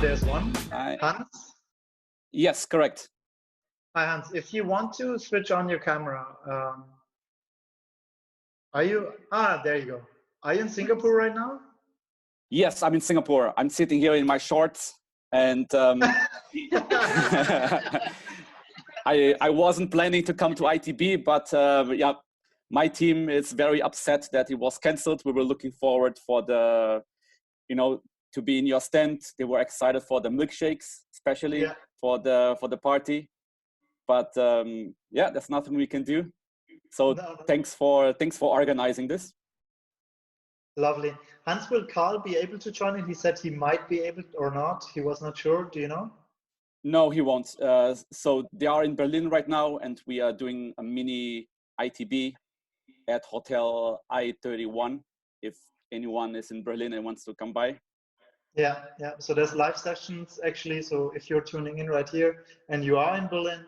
there's one. Hi. Hans? Yes, correct. Hi, Hans. If you want to switch on your camera, are you? There you go. Are you in Singapore right now? Yes, I'm in Singapore. I'm sitting here in my shorts, and I wasn't planning to come to ITB, but yeah, my team is very upset that it was cancelled. We were looking forward for the, to be in your stand. They were excited for the milkshakes, especially for the party. But yeah, there's nothing we can do. So thanks for organizing this. Lovely. Hans, will Karl be able to join in? He said he might be able or not. He was not sure. Do you know? No, he won't. So they are in Berlin right now, and we are doing a mini ITB at Hotel I-31. If anyone is in Berlin and wants to come by. Yeah. So there's live sessions actually. So if you're tuning in right here and you are in Berlin,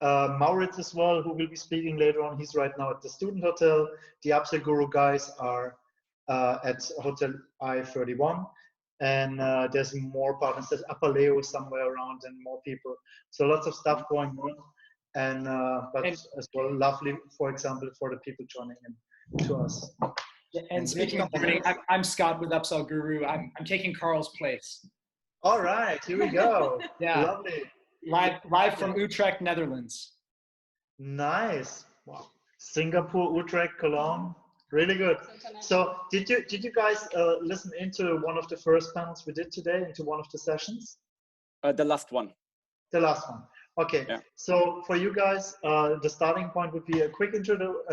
Maurits as well, who will be speaking later on. He's right now at the student hotel. The UpsellGuru guys are at Hotel I-31. And there's more partners. There's Apaleo somewhere around and more people. So lots of stuff going on. And but as well, lovely, for example, for the people joining in to us. And speaking of learning, I'm Scott with UpsellGuru. I'm taking Karl's place. All right, here we go. Yeah, lovely. Live from Utrecht, Netherlands. Nice. Wow. Singapore, Utrecht, Cologne. Really good. So did you guys listen into one of the first panels we did today, into one of the sessions? The last one. The last one. Okay. Yeah. So for you guys, the starting point would be a quick intro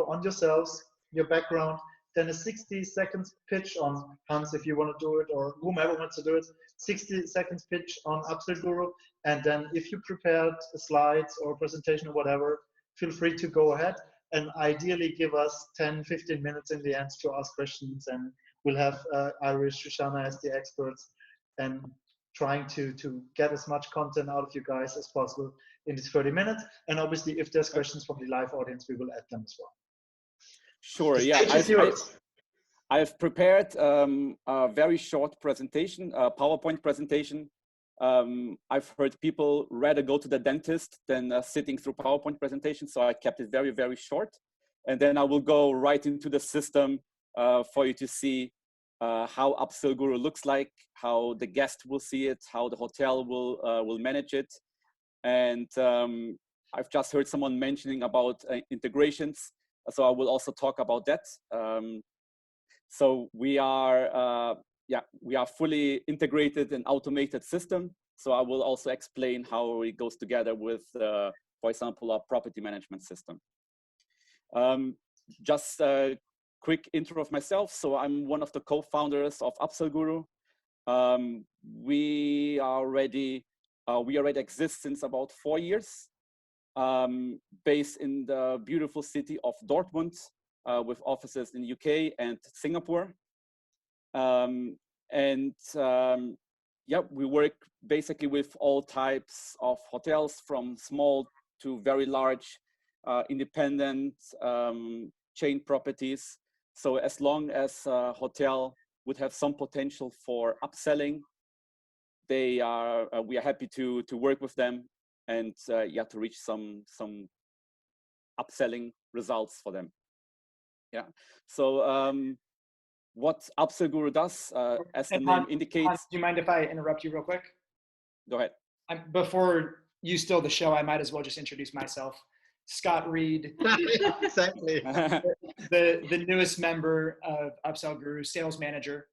on yourselves, your background, then a 60 seconds pitch on Hans, if you want to do it, or whomever wants to do it. 60 seconds pitch on UpsellGuru, and then if you prepared slides or presentation or whatever, feel free to go ahead. And ideally give us 10-15 minutes in the end to ask questions, and we'll have Irish, Shoshana as the experts, and trying to get as much content out of you guys as possible in these 30 minutes. And obviously, if there's questions from the live audience, we will add them as well. Sure, yeah. I've prepared a very short presentation, a PowerPoint presentation. I've heard people rather go to the dentist than sitting through PowerPoint presentations, so I kept it very, very short. And then I will go right into the system for you to see how UpsellGuru looks like, how the guest will see it, how the hotel will manage it. And I've just heard someone mentioning about integrations, so I will also talk about that. So we are fully integrated and automated system. So I will also explain how it goes together with, for example, a property management system. Just a quick intro of myself. So I'm one of the co-founders of UpsellGuru. We already exist since about 4 years, based in the beautiful city of Dortmund, with offices in the UK and Singapore. Yeah, we work basically with all types of hotels, from small to very large, independent chain properties. So as long as a hotel would have some potential for upselling, we are happy to work with them and to reach some upselling results for them. Yeah. So what UpsellGuru does, as the name indicates. Hans, do you mind if I interrupt you real quick? Go ahead. Before you steal the show, I might as well just introduce myself. Scott Reed, exactly. the newest member of UpsellGuru, sales manager.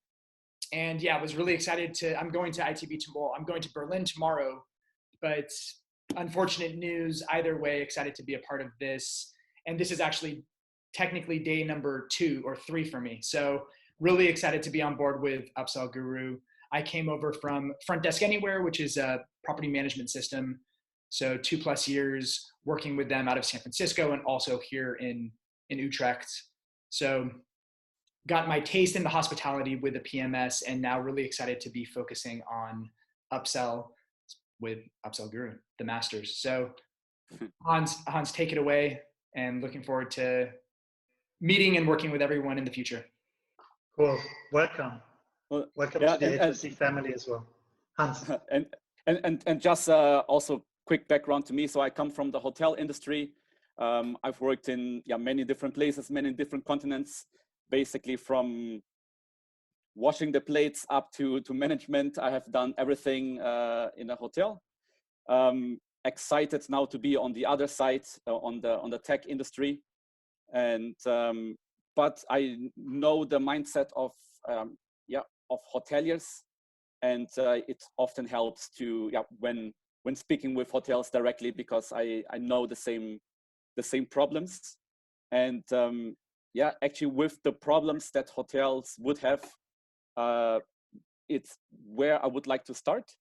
And yeah, I was really excited I'm going to ITB tomorrow. I'm going to Berlin tomorrow, but unfortunate news either way, excited to be a part of this. And this is actually technically day number 2 or 3 for me. So really excited to be on board with UpsellGuru. I came over from Front Desk Anywhere, which is a property management system. So 2+ years working with them out of San Francisco and also here in Utrecht. So got my taste in the hospitality with the PMS, and now really excited to be focusing on upsell with UpsellGuru, the masters. So Hans, take it away, and looking forward to meeting and working with everyone in the future. Cool. Welcome. Welcome to the HSC family as well. Hans. and just also quick background to me. So I come from the hotel industry. I've worked in many different places, many different continents, basically from washing the plates up to management. I have done everything in a hotel. Excited now to be on the other side, on the tech industry, and but I know the mindset of hoteliers, and it often helps to when speaking with hotels directly, because I know the same problems, and actually with the problems that hotels would have, it's where I would like to start.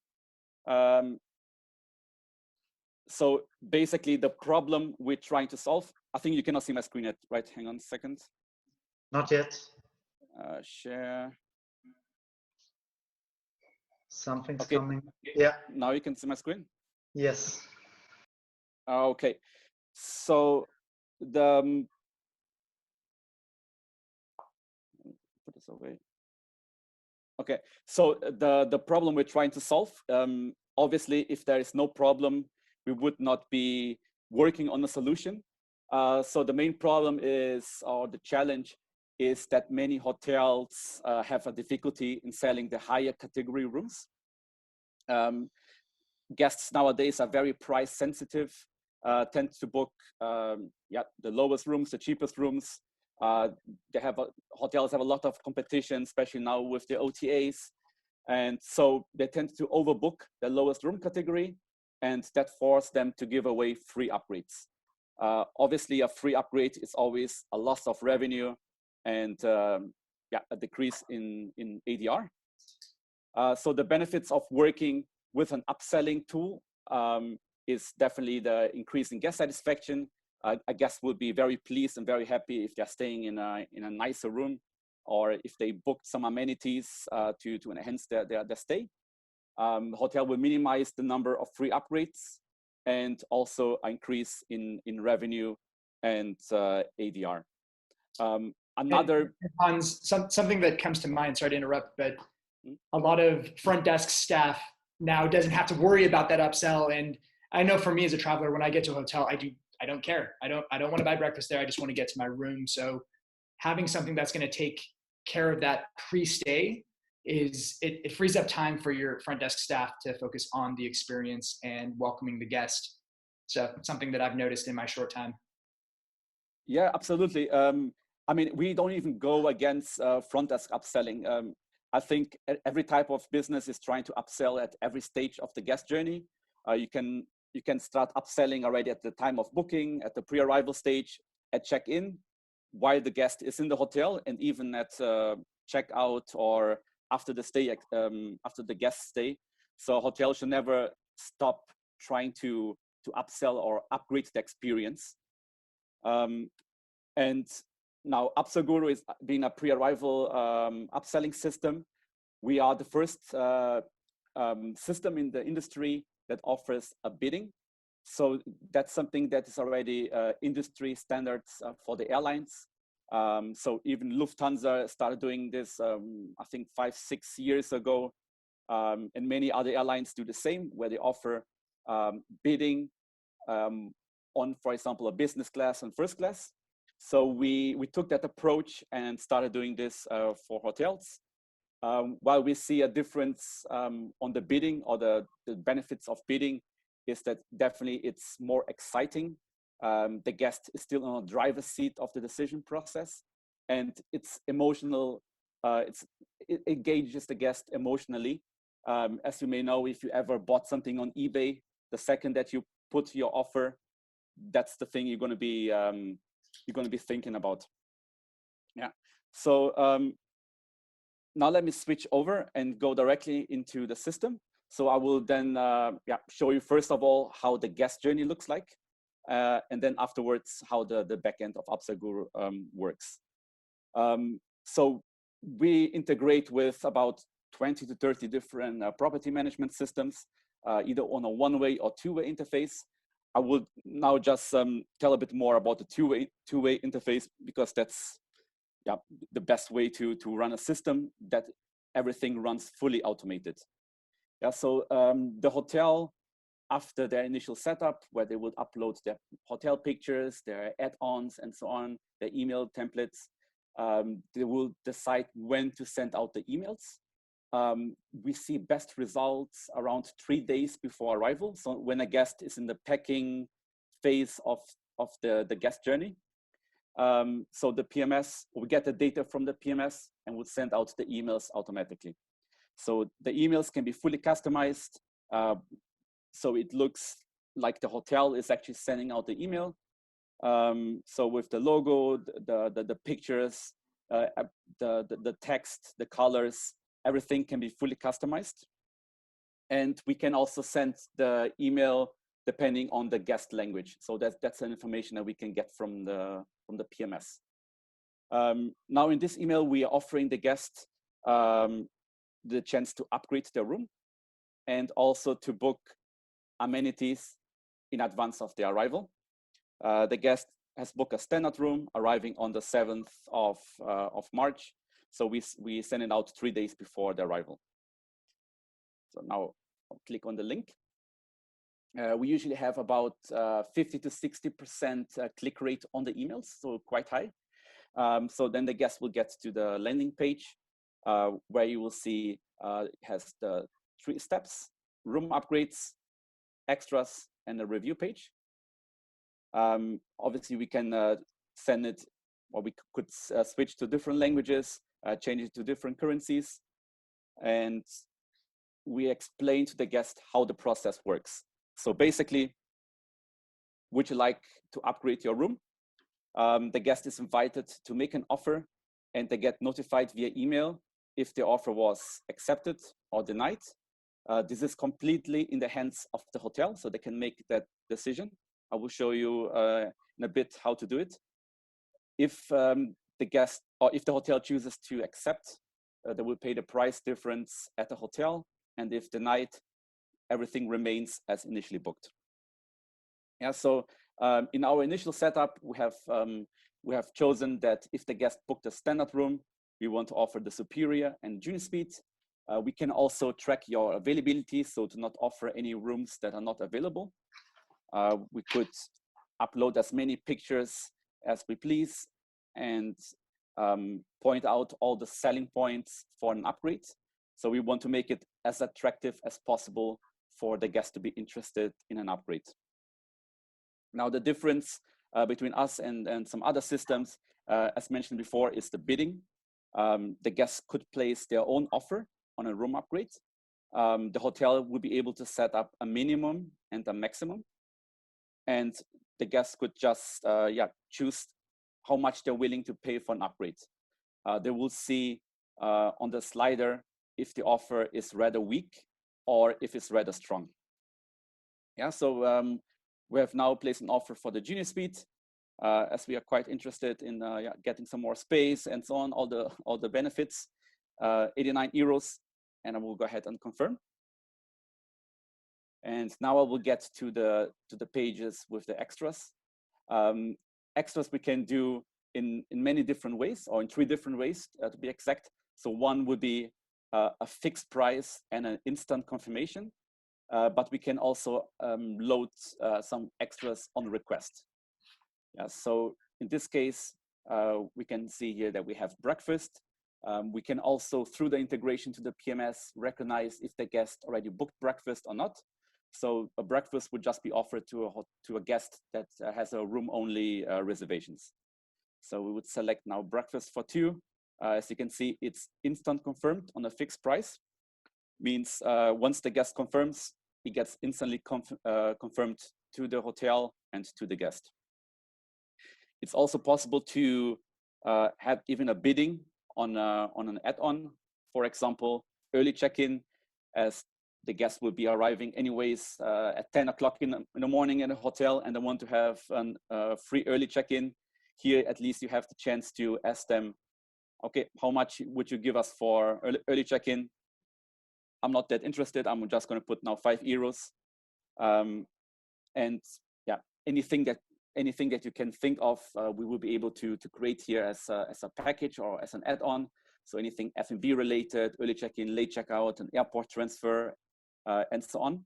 So basically the problem we're trying to solve, I think you cannot see my screen yet, right? Hang on a second. Not yet. Share. Something's okay. coming. Yeah. Now you can see my screen? Yes. Okay. So the, put this away. Okay. So the problem we're trying to solve, obviously, if there is no problem, we would not be working on a solution. So the main problem is, or the challenge is, that many hotels have a difficulty in selling the higher category rooms. Guests nowadays are very price sensitive, tend to book the lowest rooms, the cheapest rooms. Hotels have a lot of competition, especially now with the OTAs. And so they tend to overbook the lowest room category, and that forces them to give away free upgrades. Obviously, a free upgrade is always a loss of revenue and a decrease in ADR. So the benefits of working with an upselling tool is definitely the increase in guest satisfaction. A guest will be very pleased and very happy if they're staying in a nicer room, or if they booked some amenities to enhance their stay. Hotel will minimize the number of free upgrades, and also increase in revenue and ADR. Another something that comes to mind, sorry to interrupt, but a lot of front desk staff now doesn't have to worry about that upsell. And I know for me as a traveler, when I get to a hotel, I don't care. I don't want to buy breakfast there. I just want to get to my room. So having something that's going to take care of that pre-stay it frees up time for your front desk staff to focus on the experience and welcoming the guest. So something that I've noticed in my short time. Yeah, absolutely. I mean, we don't even go against front desk upselling. I think every type of business is trying to upsell at every stage of the guest journey. You can start upselling already at the time of booking, at the pre-arrival stage, at check-in, while the guest is in the hotel, and even at checkout or after the stay, after the guest stay. So a hotel should never stop trying to upsell or upgrade the experience. And now UpsellGuru is being a pre-arrival upselling system. We are the first system in the industry that offers a bidding. So that's something that is already industry standards for the airlines. So even Lufthansa started doing this, I think 5-6 years ago. And many other airlines do the same, where they offer bidding on, for example, a business class and first class. So we took that approach and started doing this for hotels. While we see a difference on the bidding, or the benefits of bidding, is that definitely it's more exciting. The guest is still on the driver's seat of the decision process, and it's emotional. It engages the guest emotionally. As you may know, if you ever bought something on eBay, the second that you put your offer, that's the thing you're going to be thinking about. Yeah. So now let me switch over and go directly into the system. So I will then show you first of all how the guest journey looks like, and then afterwards how the backend of UpsellGuru works. So we integrate with about 20 to 30 different property management systems, either on a one-way or two-way interface. I will now just tell a bit more about the two-way interface, because that's the best way to run a system that everything runs fully automated. Yeah, so the hotel, after their initial setup, where they would upload their hotel pictures, their add-ons, and so on, their email templates, they will decide when to send out the emails. We see best results around 3 days before arrival. So when a guest is in the packing phase of the guest journey. So the PMS, we get the data from the PMS and would send out the emails automatically. So the emails can be fully customized. So it looks like the hotel is actually sending out the email. So with the logo, the pictures, the text, the colors, everything can be fully customized. And we can also send the email depending on the guest language. So that's an information that we can get from the PMS. Now in this email, we are offering the guest the chance to upgrade their room and also to book amenities in advance of their arrival. The guest has booked a standard room arriving on the 7th of March. So we send it out 3 days before the arrival. So now I'll click on the link. We usually have about 50 to 60% click rate on the emails, so quite high. So then the guest will get to the landing page where you will see it has the 3 steps: room upgrades, extras, and a review page. Obviously, we can send it, or we could switch to different languages, change it to different currencies, and we explain to the guest how the process works. So basically, would you like to upgrade your room? The guest is invited to make an offer, and they get notified via email if the offer was accepted or denied. This is completely in the hands of the hotel, so they can make that decision. I will show you in a bit how to do it. If the guest, or if the hotel chooses to accept, they will pay the price difference at the hotel, and if denied, everything remains as initially booked. Yeah, so in our initial setup, we have chosen that if the guest booked a standard room, we want to offer the superior and junior suite. We can also track your availability, so to not offer any rooms that are not available. We could upload as many pictures as we please and point out all the selling points for an upgrade. So we want to make it as attractive as possible for the guest to be interested in an upgrade. Now, the difference between us and some other systems, as mentioned before, is the bidding. The guests could place their own offer on a room upgrade. The hotel will be able to set up a minimum and a maximum. And the guests could just choose how much they're willing to pay for an upgrade. They will see on the slider if the offer is rather weak or if it's rather strong. Yeah, so we have now placed an offer for the junior suite, as we are quite interested in getting some more space and so on, all the benefits, 89 euros, and I will go ahead and confirm. And now I will get to the pages with the extras. Extras we can do in many different ways, or in 3 different ways to be exact. So one would be a fixed price and an instant confirmation, but we can also load some extras on request. Yeah, so in this case, we can see here that we have breakfast. We can also, through the integration to the PMS, recognize if the guest already booked breakfast or not. So a breakfast would just be offered to a guest that has a room-only reservations. So we would select now breakfast for 2. As you can see, it's instant confirmed on a fixed price. Means once the guest confirms, it gets instantly confirmed to the hotel and to the guest. It's also possible to have even a bidding on an add-on. For example, early check-in, as the guest will be arriving anyways at 10 o'clock in the morning in a hotel, and they want to have a free early check-in. Here, at least you have the chance to ask them, okay, how much would you give us for early check-in? I'm not that interested. I'm just going to put now 5 euros. And yeah, anything that you can think of, we will be able to create here as a package or as an add-on. So anything F&B related, early check-in, late checkout, an airport transfer, and so on.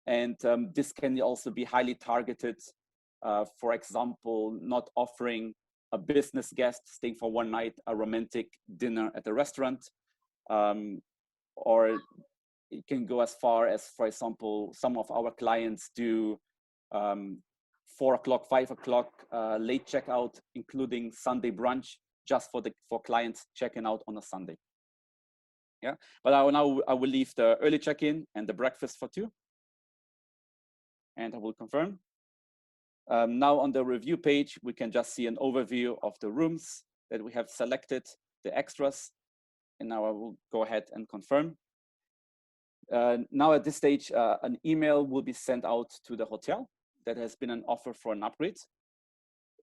And this can also be highly targeted. For example, not offering a business guest staying for one night a romantic dinner at a restaurant, or it can go as far as, for example, some of our clients do 4 o'clock, 5 o'clock late checkout, including Sunday brunch, just for clients checking out on a Sunday. Yeah, but I will leave the early check-in and the breakfast for 2, and I will confirm. Now on the review page, we can just see an overview of the rooms that we have selected, the extras, and now I will go ahead and confirm. Now at this stage, an email will be sent out to the hotel that has been an offer for an upgrade,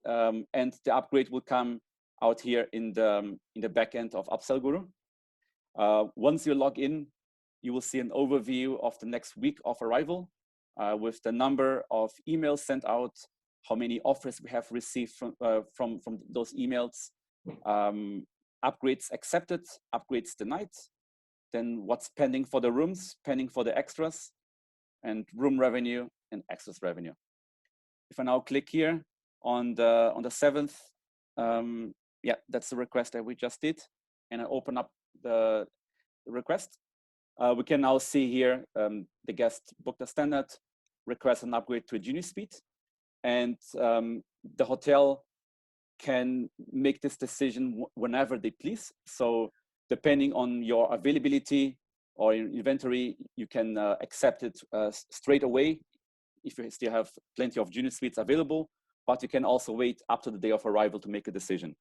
and the upgrade will come out here in the back end of UpsellGuru. Once you log in, you will see an overview of the next week of arrival, with the number of emails sent out, how many offers we have received from those emails, upgrades accepted, upgrades denied, then what's pending for the rooms, pending for the extras, and room revenue and extras revenue. If I now click here on the 7th, yeah, that's the request that we just did, and I open up the request. We can now see here the guest booked a standard, request an upgrade to a Genie Suite, and the hotel can make this decision whenever they please. So depending on your availability or your inventory, you can accept it straight away if you still have plenty of Genie Suites available, but you can also wait up to the day of arrival to make a decision.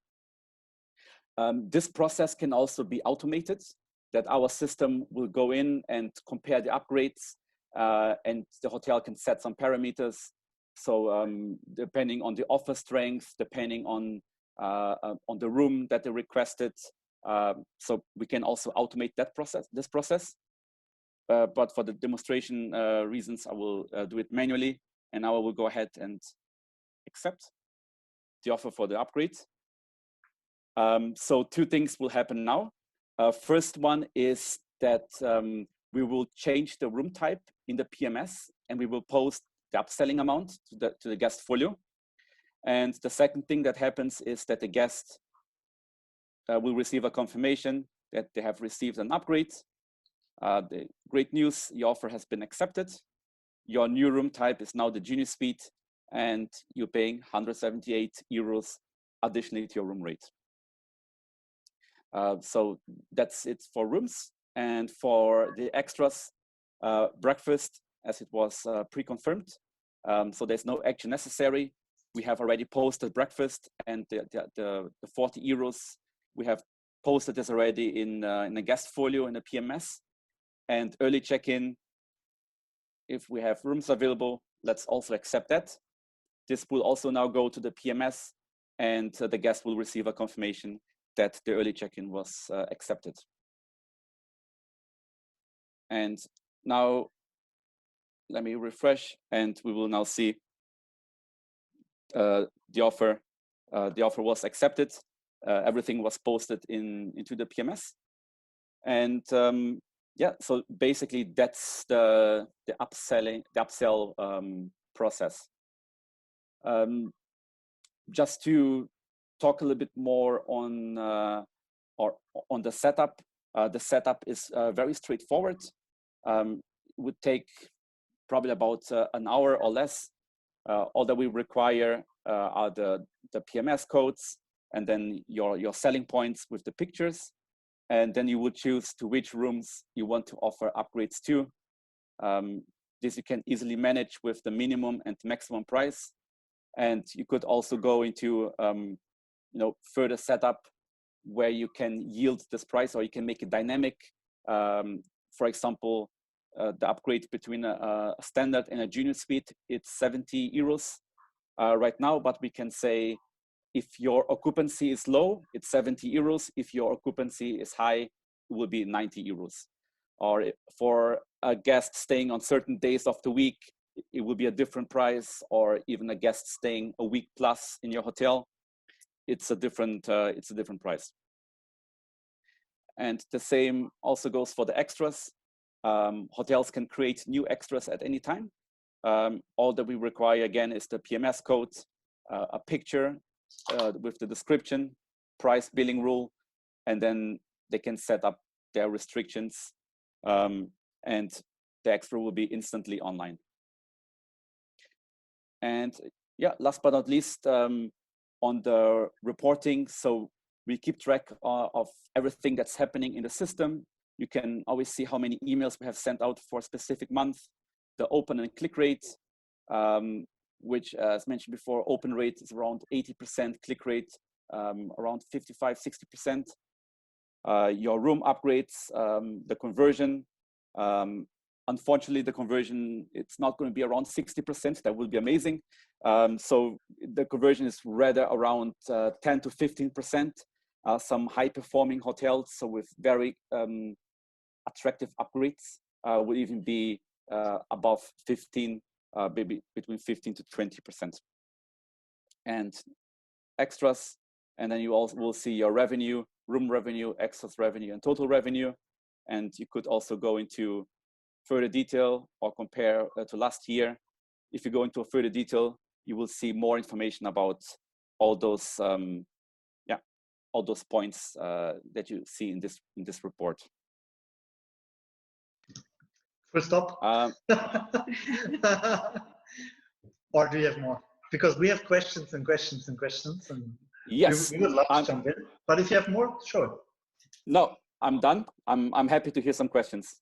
This process can also be automated, that our system will go in and compare the upgrades, and the hotel can set some parameters. So depending on the offer strength, depending on the room that they requested, so we can also automate this process. But for the demonstration reasons, I will do it manually, and now I will go ahead and accept the offer for the upgrade. So 2 things will happen now. First one is that we will change the room type in the PMS, and we will post the upselling amount to the guest folio. And the second thing that happens is that the guest will receive a confirmation that they have received an upgrade. The great news, your offer has been accepted. Your new room type is now the Genie Suite, and you're paying 178 euros additionally to your room rate. So that's it for rooms. And for the extras, breakfast, as it was pre-confirmed. So there's no action necessary. We have already posted breakfast, and the 40 euros, we have posted this already in a guest folio in the PMS. And early check-in, if we have rooms available, let's also accept that. This will also now go to the PMS, and the guest will receive a confirmation that the early check-in was accepted. And now let me refresh, and we will now see the offer was accepted. Everything was posted into the PMS. And yeah, so basically that's the upsell process. Just to talk a little bit more on the setup. The setup is very straightforward. It would take probably about an hour or less. All that we require are the PMS codes, and then your selling points with the pictures, and then you would choose to which rooms you want to offer upgrades to. This you can easily manage with the minimum and maximum price, and you could also go into further setup where you can yield this price, or you can make it dynamic. For example, the upgrade between a standard and a Junior Suite, it's 70 euros right now, but we can say if your occupancy is low, it's 70 euros. If your occupancy is high, it will be 90 euros. Or for a guest staying on certain days of the week, it will be a different price, or even a guest staying a week plus in your hotel, it's a different price. And the same also goes for the extras. hotels can create new extras at any time. All that we require again is the PMS code, a picture with the description, price, billing rule, and then they can set up their restrictions, and the extra will be instantly online. And yeah, last but not least, on the reporting, so we keep track of everything that's happening in the system. You can always see how many emails we have sent out for a specific month, the open and click rate, which, as mentioned before, open rate is around 80%, click rate around 55–60%. Your room upgrades, the conversion. Unfortunately, the conversion, it's not going to be around 60%. That would be amazing. So the conversion is rather around 10–15%. Some high-performing hotels, so with very attractive upgrades, would even be above 15, maybe between 15–20%. And extras, and then you also will see your revenue, room revenue, extras revenue, and total revenue. And you could also go into further detail or compare to last year. If you go into a further detail, you will see more information about all those, all those points that you see in this report. Full stop. Or do you have more? Because we have questions and questions and questions, and yes, we would love to jump in. But if you have more, sure. No, I'm done. I'm happy to hear some questions.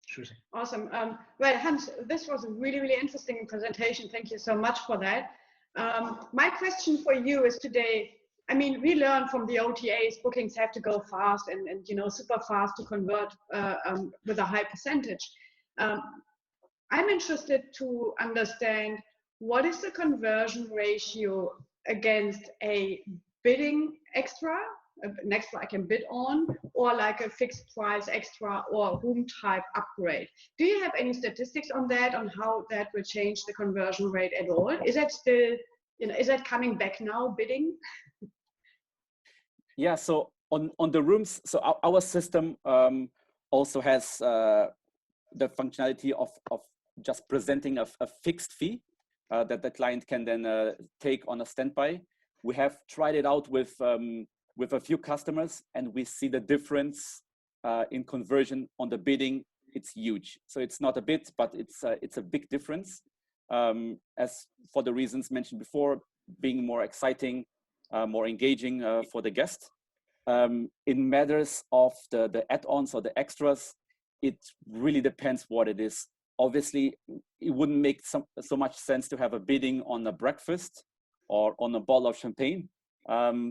Sure. Awesome. Well, Hans, this was a really, really interesting presentation. Thank you so much for that. My question for you is today, I mean, we learned from the OTAs, bookings have to go fast and you know, super fast to convert with a high percentage. I'm interested to understand what is the conversion ratio against a bidding extra, an extra I can bid on, or like a fixed price extra or room type upgrade. Do you have any statistics on that, on how that will change the conversion rate at all? Is that still, you know, is that coming back now, bidding? Yeah, so on the rooms, so our system also has the functionality of just presenting a fixed fee that the client can then take on a standby. We have tried it out with a few customers, and we see the difference in conversion on the bidding. It's huge. So it's not a bit, but it's a big difference. As for the reasons mentioned before, being more exciting, more engaging for the guest. In matters of the add-ons or the extras, it really depends what it is. Obviously, it wouldn't make so much sense to have a bidding on a breakfast or on a bottle of champagne.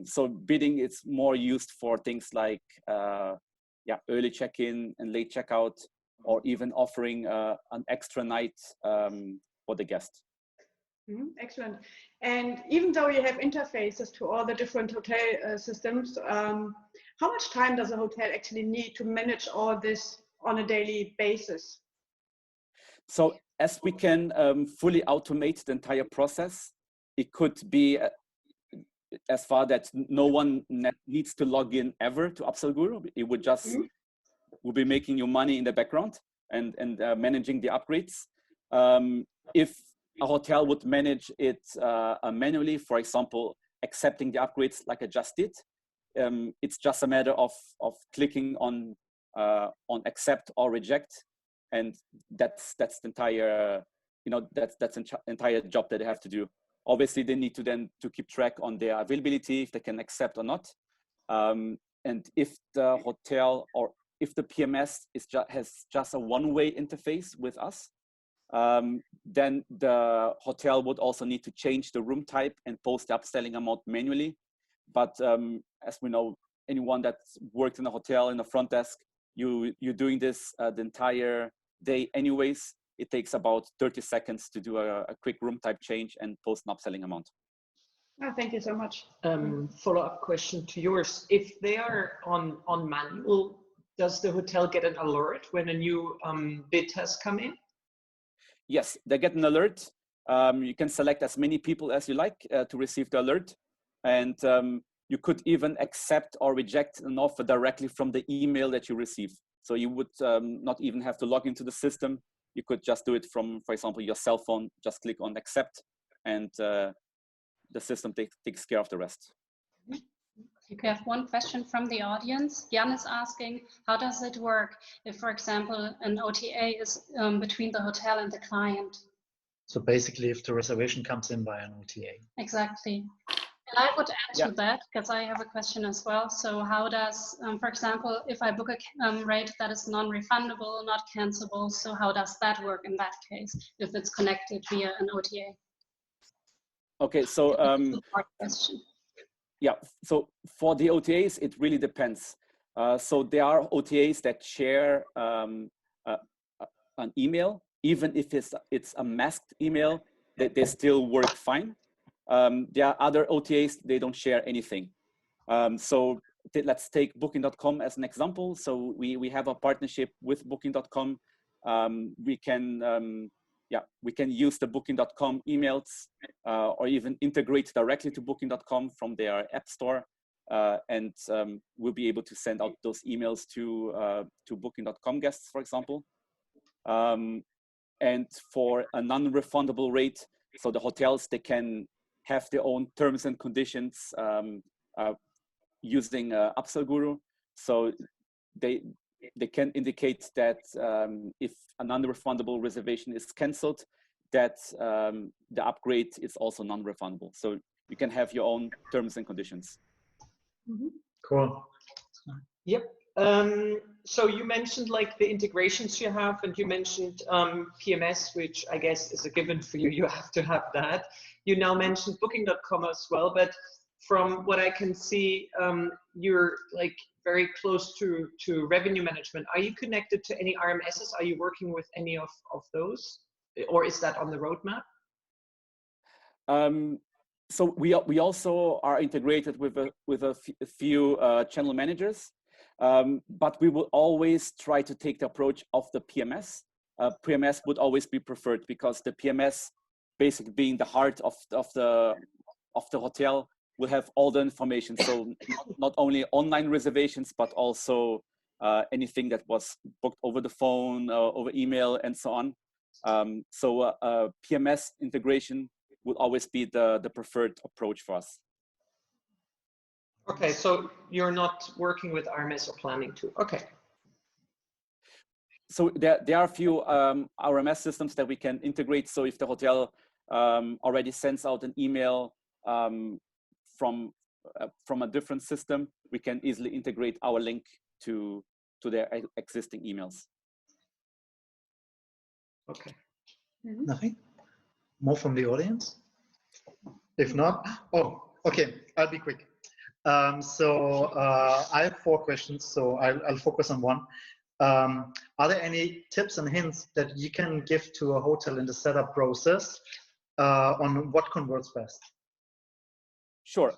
So bidding is more used for things like early check-in and late checkout, or even offering an extra night for the guest. Excellent. And even though you have interfaces to all the different hotel systems, how much time does a hotel actually need to manage all this on a daily basis? So as we can fully automate the entire process, it could be as far that no one needs to log in ever to UpsellGuru. It would just will be making you money in the background and managing the upgrades. If a hotel would manage it manually, for example, accepting the upgrades like I just did, it's just a matter of clicking on accept or reject, and that's the entire that's entire job that they have to do. Obviously, they need to then keep track on their availability, if they can accept or not, and if the hotel or if the PMS has just a one-way interface with us, then the hotel would also need to change the room type and post the upselling amount manually. But as we know, anyone that's worked in a hotel in the front desk, you're doing this the entire day anyways. It takes about 30 seconds to do a quick room type change and post an upselling amount. Oh, thank you so much. Follow-up question to yours. If they are on manual, does the hotel get an alert when a new bid has come in? Yes, they get an alert. You can select as many people as you like to receive the alert. And you could even accept or reject an offer directly from the email that you receive. So you would not even have to log into the system. You could just do it from, for example, your cell phone, just click on accept, and the system takes care of the rest. Okay, I have one question from the audience. Jan is asking, how does it work if, for example, an OTA is between the hotel and the client? So basically, if the reservation comes in by an OTA. Exactly. And I would add to that, because I have a question as well. So how does, for example, if I book a rate that is non-refundable, not cancelable, so how does that work in that case, if it's connected via an OTA? Okay, so question. Yeah, so for the OTAs, it really depends. So there are OTAs that share an email, even if it's a masked email, they still work fine. There are other OTAs, they don't share anything. So let's take Booking.com as an example. So we have a partnership with Booking.com. We can use the Booking.com emails or even integrate directly to Booking.com from their app store, and we'll be able to send out those emails to Booking.com guests, for example. And for a non-refundable rate, so the hotels, they can have their own terms and conditions using UpsellGuru. So they can indicate that if a non-refundable reservation is canceled, that the upgrade is also non-refundable. So you can have your own terms and conditions. Mm-hmm. Cool. Yep. So you mentioned like the integrations you have, and you mentioned PMS, which I guess is a given for you. You have to have that. You now mentioned Booking.com as well, but from what I can see, you're like very close to revenue management. Are you connected to any RMSs? Are you working with any of those, or is that on the roadmap? So we also are integrated with a few channel managers, but we will always try to take the approach of the PMS. PMS would always be preferred, because the PMS, basically being the heart of the hotel, will have all the information. So not only online reservations, but also anything that was booked over the phone, over email, and so on. So PMS integration will always be the preferred approach for us. Okay, so you're not working with RMS or planning to. Okay. So there are a few RMS systems that we can integrate. So if the hotel already sends out an email from a different system, we can easily integrate our link to their existing emails. Okay. Mm-hmm. Nothing more from the audience? If not, oh, okay, I'll be quick. So I have 4 questions, so I'll focus on one. Are there any tips and hints that you can give to a hotel in the setup process on what converts best? Sure.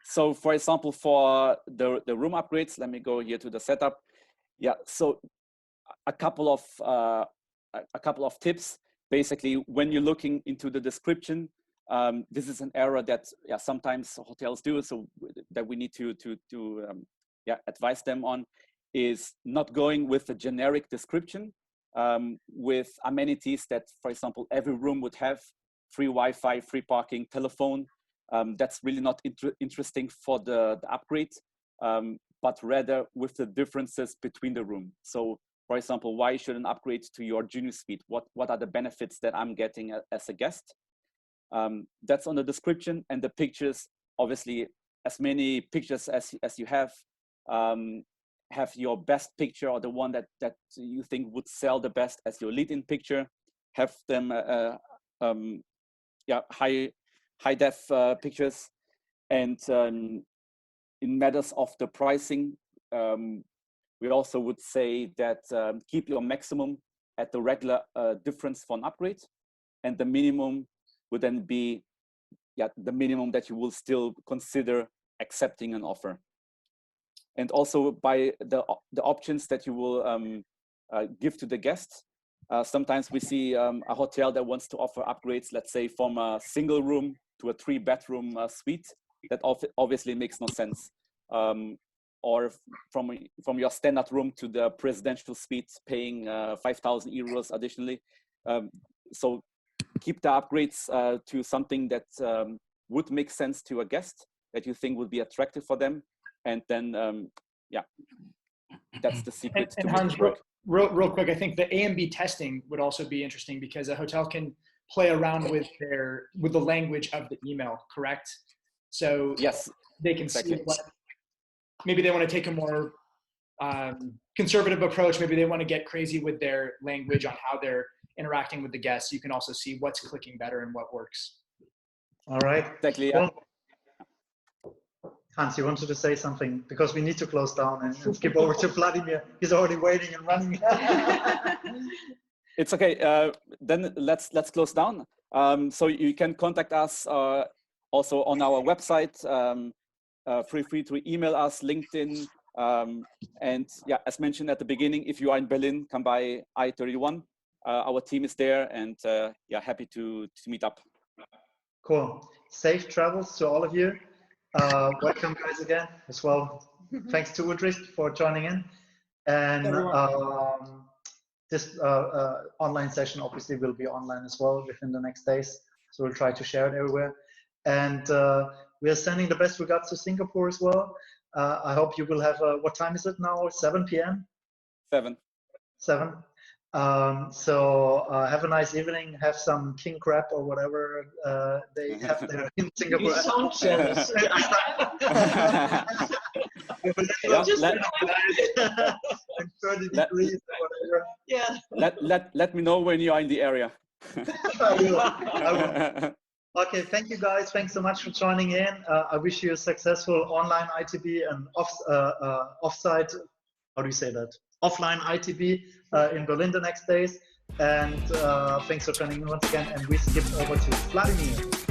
So for example, for the room upgrades, let me go here to the setup. Yeah, so a couple of tips. Basically, when you're looking into the description, this is an error that sometimes hotels do, so that we need to advise them on, is not going with a generic description with amenities that, for example, every room would have: free Wi-Fi, free parking, telephone. That's really not interesting for the upgrade, but rather with the differences between the room. So, for example, why should an upgrade to your junior suite? What are the benefits that I'm getting as a guest? That's on the description, and the pictures, obviously, as many pictures as you have your best picture, or the one that you think would sell the best as your lead-in picture. Have them high def pictures. And in matters of the pricing, we also would say that keep your maximum at the regular difference for an upgrade, and the minimum would then be the minimum that you will still consider accepting an offer. And also by the options that you will give to the guests. Sometimes we see a hotel that wants to offer upgrades, let's say from a single room to a 3-bedroom suite. That obviously makes no sense. or from your standard room to the presidential suite, paying 5,000 euros additionally. So keep the upgrades to something that would make sense to a guest, that you think would be attractive for them, and then yeah, that's the secret to make it work. Real quick, I think the A/B testing would also be interesting, because a hotel can play around with the language of the email, correct? So yes, they can see what, maybe they want to take a more conservative approach. Maybe they want to get crazy with their language on how they're interacting with the guests. You can also see what's clicking better and what works. All right. Exactly. Well, Hans, you wanted to say something, because we need to close down and skip over to Vladimir. He's already waiting and running. It's okay. Then let's close down. So you can contact us also on our website. Feel free to email us, LinkedIn, and yeah, as mentioned at the beginning, if you are in Berlin, come by I-31. Our team is there, and yeah, happy to meet up. Cool. Safe travels to all of you. Welcome guys again as well. Thanks to Udrich for joining in. And this online session obviously will be online as well within the next days. So we'll try to share it everywhere. And we are sending the best regards to Singapore as well. I hope you will have, what time is it now? 7 p.m.? 7. So have a nice evening. Have some king crab or whatever they have there in Singapore. You sound jealous. And 30 degrees or whatever. Yeah. Let me know when you are in the area. I will. Okay, thank you guys. Thanks so much for joining in. I wish you a successful online ITB and offsite. How do you say that? Offline ITB in Berlin the next days. And thanks for joining in once again. And we skip over to Vladimir.